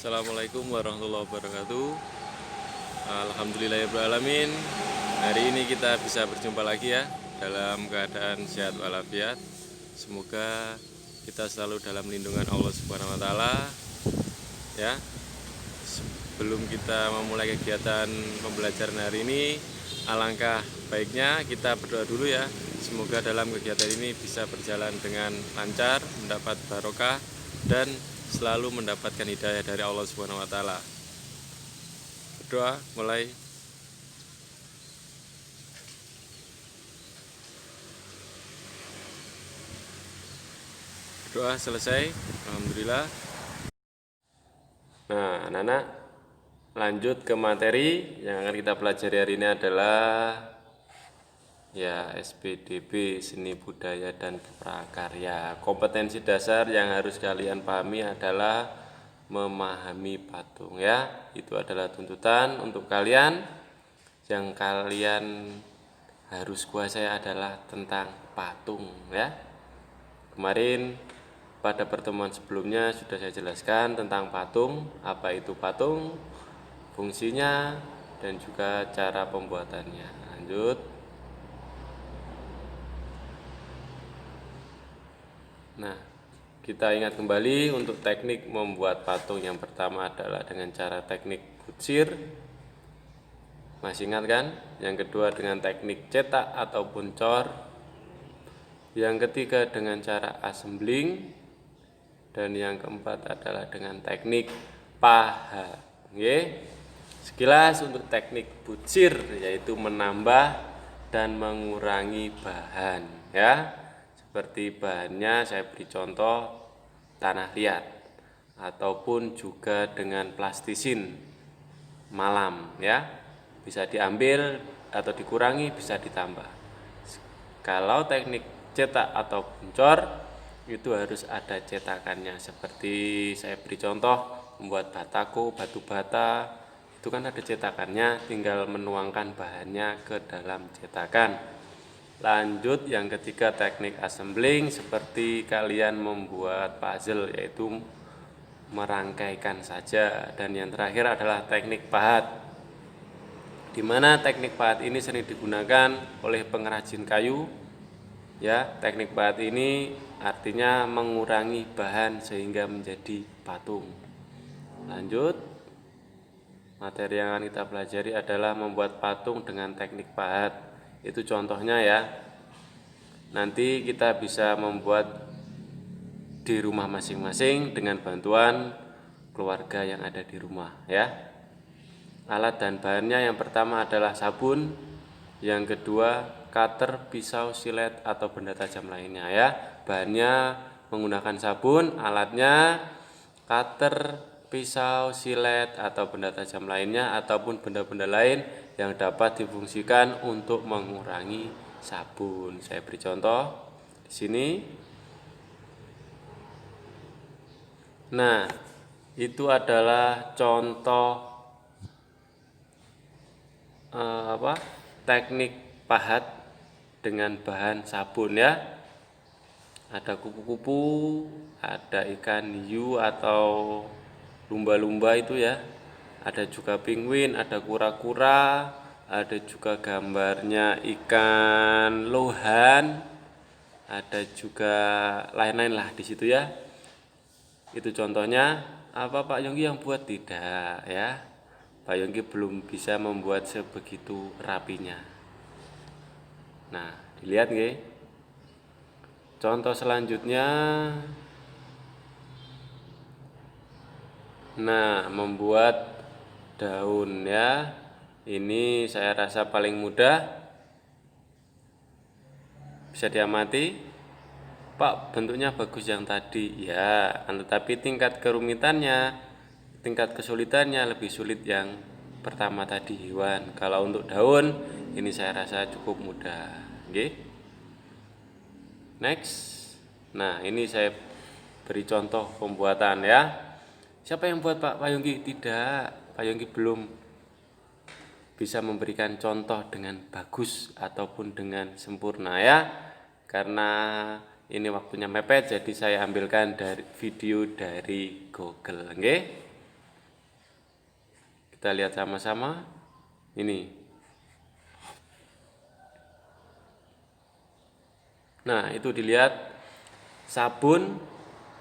Assalamualaikum warahmatullahi wabarakatuh. Alhamdulillahirrahmanirrahim. Hari ini kita bisa berjumpa lagi ya dalam keadaan sehat walafiat. Semoga kita selalu dalam lindungan Allah Subhanahu wa taala ya. Sebelum kita memulai kegiatan pembelajaran hari ini, alangkah baiknya kita berdoa dulu ya. Semoga dalam kegiatan ini bisa berjalan dengan lancar, mendapat barokah dan selalu mendapatkan hidayah dari Allah Subhanahu wa taala. Berdoa mulai. Doa selesai. Alhamdulillah. Nah, anak-anak, lanjut ke materi yang akan kita pelajari hari ini adalah ya SPDB, Seni Budaya dan Prakarya. Kompetensi dasar yang harus kalian pahami adalah memahami patung ya. Itu adalah tuntutan untuk kalian. Yang kalian harus kuasai adalah tentang patung ya. Kemarin pada pertemuan sebelumnya sudah saya jelaskan tentang patung, apa itu patung, fungsinya, dan juga cara pembuatannya. Lanjut. Nah, kita ingat kembali untuk teknik membuat patung. Yang pertama adalah dengan cara teknik kucir. Masih ingat kan? Yang kedua dengan teknik cetak ataupun cor. Yang ketiga dengan cara assembling. Dan yang keempat adalah dengan teknik pahat. Sekilas untuk teknik bucir, yaitu menambah dan mengurangi bahan ya. Seperti bahannya saya beri contoh tanah liat ataupun juga dengan plastisin malam ya. Bisa diambil atau dikurangi, bisa ditambah. Kalau teknik cetak atau cor itu harus ada cetakannya, seperti saya beri contoh membuat batako, batu bata, itu kan ada cetakannya, tinggal menuangkan bahannya ke dalam cetakan. Lanjut yang ketiga teknik assembling, seperti kalian membuat puzzle, yaitu merangkaikan saja. Dan yang terakhir adalah teknik pahat, di mana teknik pahat ini sering digunakan oleh pengrajin kayu ya. Teknik pahat ini artinya mengurangi bahan sehingga menjadi patung. Lanjut, materi yang akan kita pelajari adalah membuat patung dengan teknik pahat. Itu contohnya ya. Nanti kita bisa membuat di rumah masing-masing dengan bantuan keluarga yang ada di rumah ya. Alat dan bahannya yang pertama adalah sabun, yang kedua cutter, pisau, silet atau benda tajam lainnya ya. Bahannya menggunakan sabun, alatnya cutter, pisau, silet atau benda tajam lainnya ataupun benda-benda lain yang dapat difungsikan untuk mengurangi sabun. Saya beri contoh di sini. Nah, itu adalah contoh teknik pahat dengan bahan sabun ya. Ada kupu-kupu, ada ikan hiu atau lumba-lumba itu ya. Ada juga penguin, ada kura-kura, ada juga gambarnya ikan lohan, ada juga lain-lain lah di situ ya. Itu contohnya. Apa Pak Yonggi yang buat? Tidak ya. Pak Yonggi belum bisa membuat sebegitu rapinya. Nah, dilihat nggih. Contoh selanjutnya, nah, membuat daun ya. Ini saya rasa paling mudah. Bisa diamati. Pak, bentuknya bagus yang tadi. Ya, tetapi tingkat kerumitannya, tingkat kesulitannya lebih sulit yang pertama tadi, hewan. Kalau untuk daun, ini saya rasa cukup mudah. Oke. Next. Nah, ini saya beri contoh pembuatan ya. Siapa yang buat Pak Yonggi? Tidak, Pak Yonggi belum bisa memberikan contoh dengan bagus ataupun dengan sempurna ya. Karena ini waktunya mepet, jadi saya ambilkan dari video dari Google. Oke. Kita lihat sama-sama. Ini. Nah, itu dilihat sabun.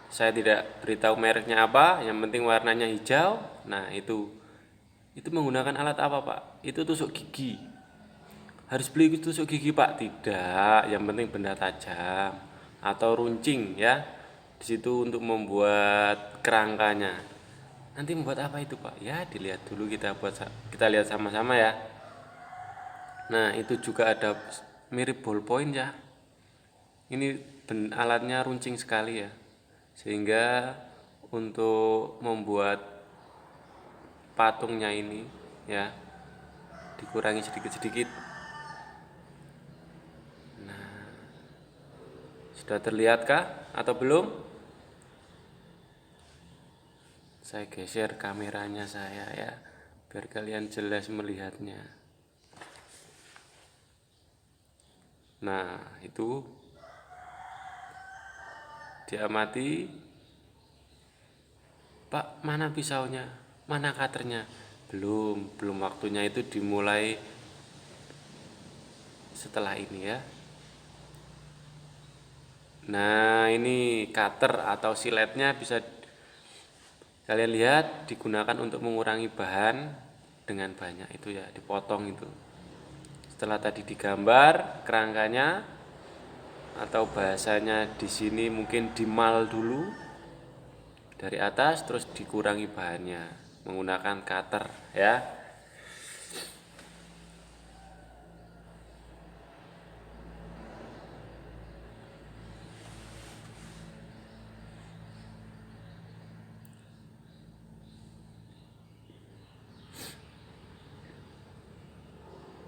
Saya tidak beritahu mereknya apa, yang penting warnanya hijau. Nah, itu menggunakan alat apa, Pak? Itu tusuk gigi. Harus beli tusuk gigi, Pak? Tidak, yang penting benda tajam atau runcing ya. Di situ untuk membuat kerangkanya. Nanti membuat apa itu, Pak? Ya, dilihat dulu, kita lihat sama-sama ya. Nah, itu juga ada mirip ballpoint ya. Ini alatnya runcing sekali ya. Sehingga untuk membuat patungnya ini ya dikurangi sedikit-sedikit. Nah, sudah terlihatkah atau belum? Saya geser kameranya saya ya, biar kalian jelas melihatnya. Nah, itu diamati. Pak, mana pisaunya? Mana cutternya? Belum waktunya, itu dimulai setelah ini ya. Nah, ini cutter atau siletnya bisa kalian lihat digunakan untuk mengurangi bahan dengan banyak itu ya, dipotong itu. Setelah tadi digambar kerangkanya atau bahasanya di sini mungkin dimal dulu dari atas, terus dikurangi bahannya menggunakan cutter ya.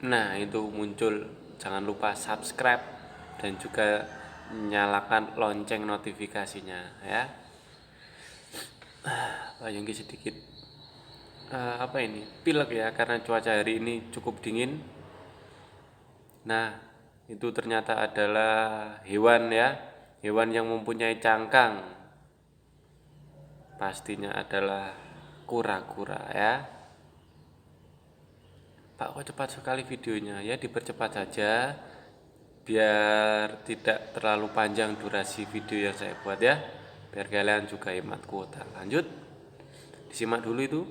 Nah, itu muncul, jangan lupa subscribe dan juga nyalakan lonceng notifikasinya ya. Pak Yongki sedikit apa ini, pilek ya, karena cuaca hari ini cukup dingin. Nah, itu ternyata adalah hewan ya, hewan yang mempunyai cangkang. Pastinya adalah kura-kura ya. Pak, kok cepat sekali videonya ya, dipercepat saja biar tidak terlalu panjang durasi video yang saya buat ya, biar kalian juga hemat kuota. Lanjut, disimak dulu itu.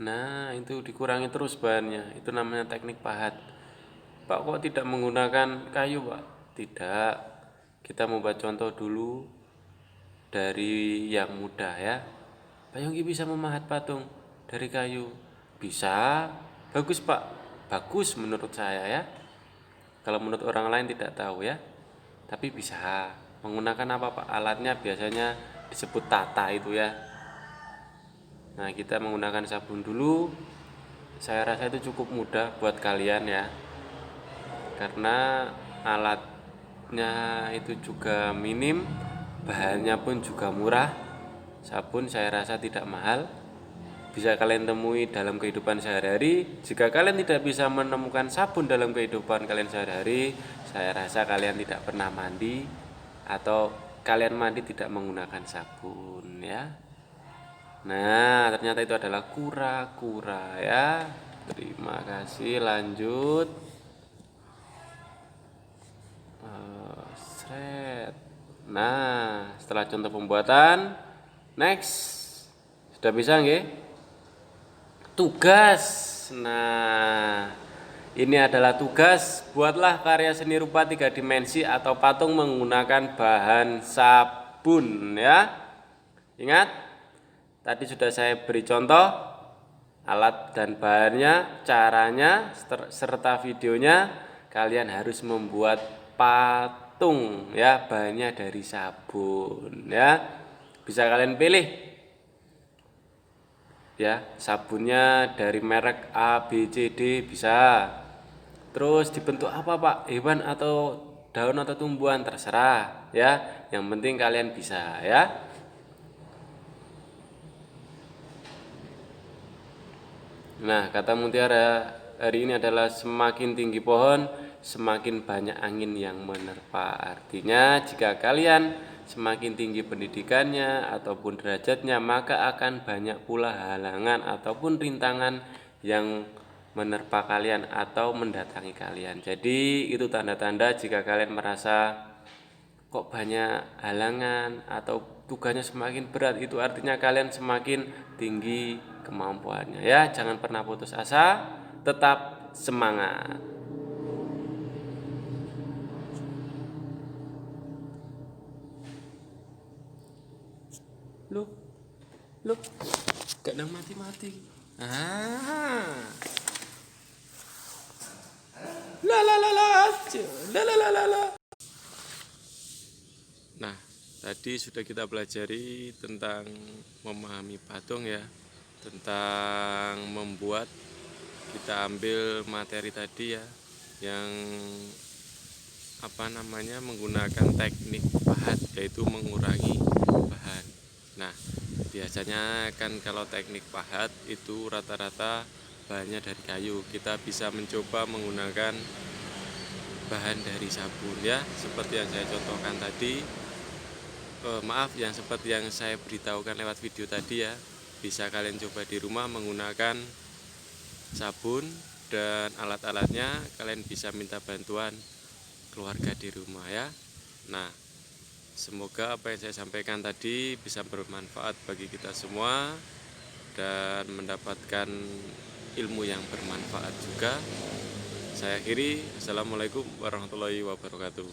Nah, itu dikurangi terus bahannya, itu namanya teknik pahat. Pak, kok tidak menggunakan kayu, Pak? Tidak, kita membuat contoh dulu dari yang mudah ya. Pak Yongki bisa memahat patung dari kayu? Bisa. Bagus, Pak. Bagus menurut saya ya. Kalau menurut orang lain tidak tahu ya. Tapi bisa. Menggunakan apa, Pak? Alatnya biasanya disebut tata itu ya. Nah, kita menggunakan sabun dulu. Saya rasa itu cukup mudah buat kalian ya. Karena alatnya itu juga minim, bahannya pun juga murah. Sabun saya rasa tidak mahal, bisa kalian temui dalam kehidupan sehari-hari. Jika kalian tidak bisa menemukan sabun dalam kehidupan kalian sehari-hari, saya rasa kalian tidak pernah mandi, atau kalian mandi tidak menggunakan sabun ya. Nah, ternyata itu adalah kura-kura ya. Terima kasih, lanjut. Nah, setelah contoh pembuatan, next. Sudah bisa nggih? Tugas. Nah, ini adalah tugas. Buatlah karya seni rupa 3 dimensi atau patung menggunakan bahan sabun ya. Ingat, tadi sudah saya beri contoh alat dan bahannya, caranya serta videonya. Kalian harus membuat patung ya, bahannya dari sabun ya. Bisa kalian pilih ya, sabunnya dari merek A, B, C, D bisa. Terus dibentuk apa, Pak? Hewan atau daun atau tumbuhan, terserah ya. Yang penting kalian bisa ya. Nah, kata mutiara hari ini adalah semakin tinggi pohon, semakin banyak angin yang menerpa. Artinya jika kalian semakin tinggi pendidikannya ataupun derajatnya, maka akan banyak pula halangan ataupun rintangan yang menerpa kalian atau mendatangi kalian. Jadi itu tanda-tanda jika kalian merasa kok banyak halangan atau tugasnya semakin berat, itu artinya kalian semakin tinggi kemampuannya ya. Jangan pernah putus asa, tetap semangat. Loh, gak nang mati-mati. Nah, tadi sudah kita pelajari tentang memahami patung ya, tentang membuat. Kita ambil materi tadi ya, yang menggunakan teknik pahat, yaitu mengurangi bahan. Nah, biasanya kan kalau teknik pahat itu rata-rata bahannya dari kayu. Kita bisa mencoba menggunakan bahan dari sabun ya, seperti yang saya contohkan tadi. Yang seperti yang saya beritahukan lewat video tadi ya. Bisa kalian coba di rumah menggunakan sabun dan alat-alatnya. Kalian bisa minta bantuan keluarga di rumah ya. Nah, semoga apa yang saya sampaikan tadi bisa bermanfaat bagi kita semua dan mendapatkan ilmu yang bermanfaat juga. Saya akhiri, assalamualaikum warahmatullahi wabarakatuh.